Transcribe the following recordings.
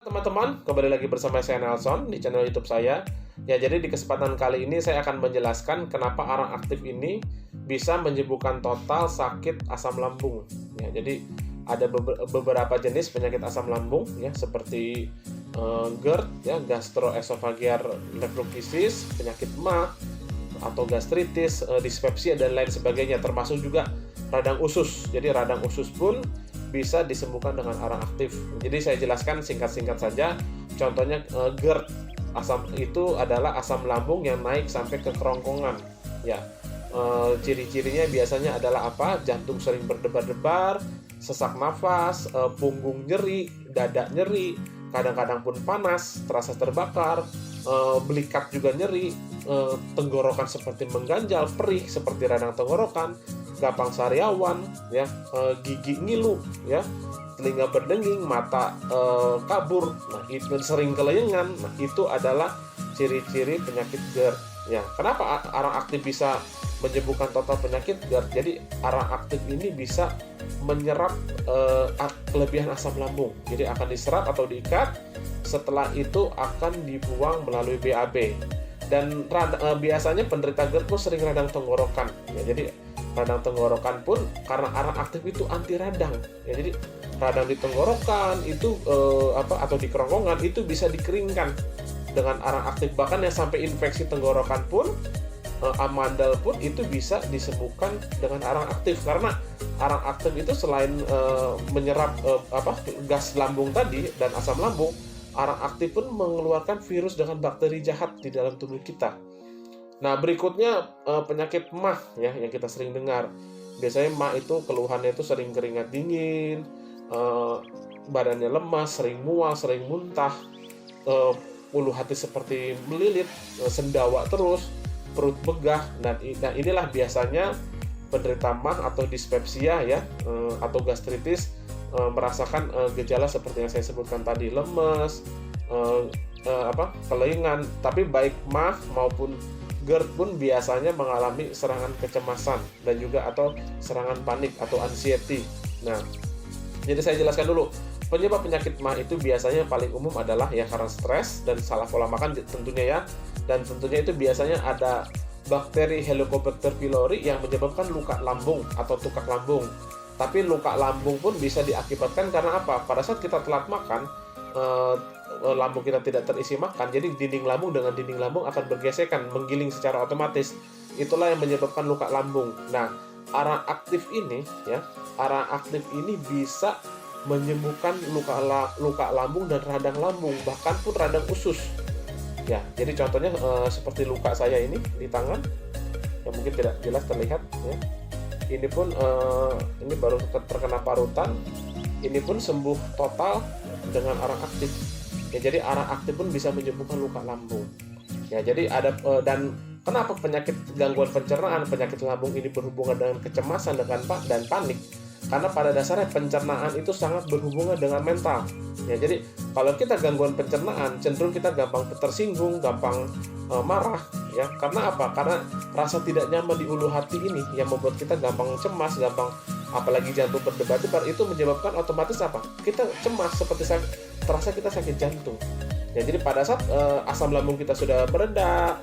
Teman-teman, kembali lagi bersama saya Nelson di channel YouTube saya. Ya, jadi di kesempatan kali ini saya akan menjelaskan kenapa arang aktif ini bisa menyembuhkan total sakit asam lambung. Ya, jadi ada beberapa jenis penyakit asam lambung ya, seperti GERD ya, gastroesophageal reflux, penyakit MAH atau gastritis, dispepsia dan lain sebagainya, termasuk juga radang usus. Jadi radang usus pun bisa disembuhkan dengan arang aktif. Jadi saya jelaskan singkat-singkat saja. Contohnya GERD, asam itu adalah asam lambung yang naik sampai ke kerongkongan. Ya, ciri-cirinya biasanya adalah apa? Jantung sering berdebar-debar, sesak nafas, punggung nyeri, dada nyeri, kadang-kadang pun panas, terasa terbakar, belikat juga nyeri, tenggorokan seperti mengganjal, perih seperti radang tenggorokan, gampang sariawan, ya, gigi ngilu, ya, telinga berdenging, mata kabur, nah itu sering kelayangan, nah itu adalah ciri-ciri penyakit GERD. Ya, kenapa arang aktif bisa menyembuhkan total penyakit GERD? Jadi arang aktif ini bisa menyerap kelebihan asam lambung. Jadi akan diserap atau diikat, setelah itu akan dibuang melalui BAB. Dan biasanya penderita GERD pun sering radang tenggorokan. Ya, jadi radang tenggorokan pun karena arang aktif itu anti radang. Ya, jadi radang di tenggorokan itu atau di kerongkongan itu bisa dikeringkan dengan arang aktif. Bahkan yang sampai infeksi tenggorokan pun, amandal pun itu bisa disembuhkan dengan arang aktif, karena arang aktif itu selain menyerap gas lambung tadi dan asam lambung, arang aktif pun mengeluarkan virus dengan bakteri jahat di dalam tubuh kita. Nah, berikutnya penyakit MAH ya, yang kita sering dengar. Biasanya MAH itu keluhannya itu sering keringat dingin, badannya lemas, sering mual, sering muntah, ulu hati seperti melilit, sendawa terus, perut begah. Nah, inilah biasanya penderita MAH atau dispepsia ya, atau gastritis merasakan gejala seperti yang saya sebutkan tadi, lemes, kelengan. Tapi baik MAH maupun GERD pun biasanya mengalami serangan kecemasan dan juga atau serangan panik atau anxiety. Nah, jadi saya jelaskan dulu. Penyebab penyakit MAH itu biasanya paling umum adalah ya karena stres dan salah pola makan tentunya ya. Dan tentunya itu biasanya ada bakteri Helicobacter pylori yang menyebabkan luka lambung atau tukak lambung. Tapi luka lambung pun bisa diakibatkan karena apa? Pada saat kita telat makan, lambung kita tidak terisi makan, jadi dinding lambung dengan dinding lambung akan bergesekan, menggiling secara otomatis. Itulah yang menyebabkan luka lambung. Nah, arang aktif ini ya, arang aktif ini bisa menyembuhkan luka lambung dan radang lambung, bahkan pun radang usus. Ya, jadi contohnya seperti luka saya ini di tangan, yang mungkin tidak jelas terlihat ya. Ini pun ini baru terkena parutan, ini pun sembuh total dengan arang aktif. Ya, jadi arang aktif pun bisa menyembuhkan luka lambung. Ya, jadi ada dan kenapa penyakit gangguan pencernaan, penyakit lambung ini berhubungan dengan kecemasan dan panik? Karena pada dasarnya pencernaan itu sangat berhubungan dengan mental. Ya, jadi kalau kita gangguan pencernaan, cenderung kita gampang tersinggung, gampang marah. Ya, karena apa? Karena rasa tidak nyaman di ulu hati ini yang membuat kita gampang cemas, gampang, apalagi jantung berdebar-debar, itu menyebabkan otomatis apa? Kita cemas, seperti terasa kita sakit jantung. Ya, jadi pada saat asam lambung kita sudah mereda,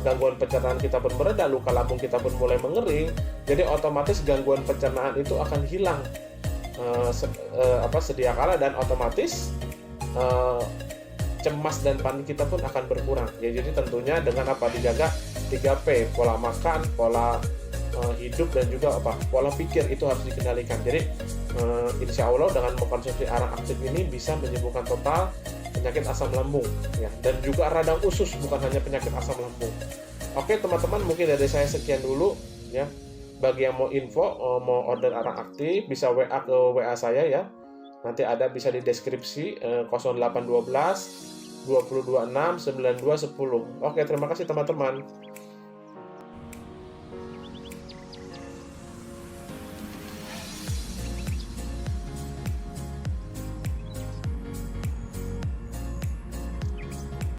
gangguan pencernaan kita pun mereda, luka lambung kita pun mulai mengering, jadi otomatis gangguan pencernaan itu akan hilang sedia kala, dan otomatis cemas dan panik kita pun akan berkurang. Ya, jadi tentunya dengan apa? Dijaga 3P, pola makan, pola hidup, dan juga pola pikir itu harus dikendalikan. Jadi insya Allah dengan mengkonsumsi arang aktif ini bisa menyembuhkan total penyakit asam lambung ya, dan juga radang usus, bukan hanya penyakit asam lambung. Oke teman-teman, mungkin dari saya sekian dulu ya. Bagi yang mau info, mau order arang aktif, bisa WA ke WA saya ya. Nanti ada, bisa di deskripsi, 0812 2026 9210. Oke, terima kasih teman-teman.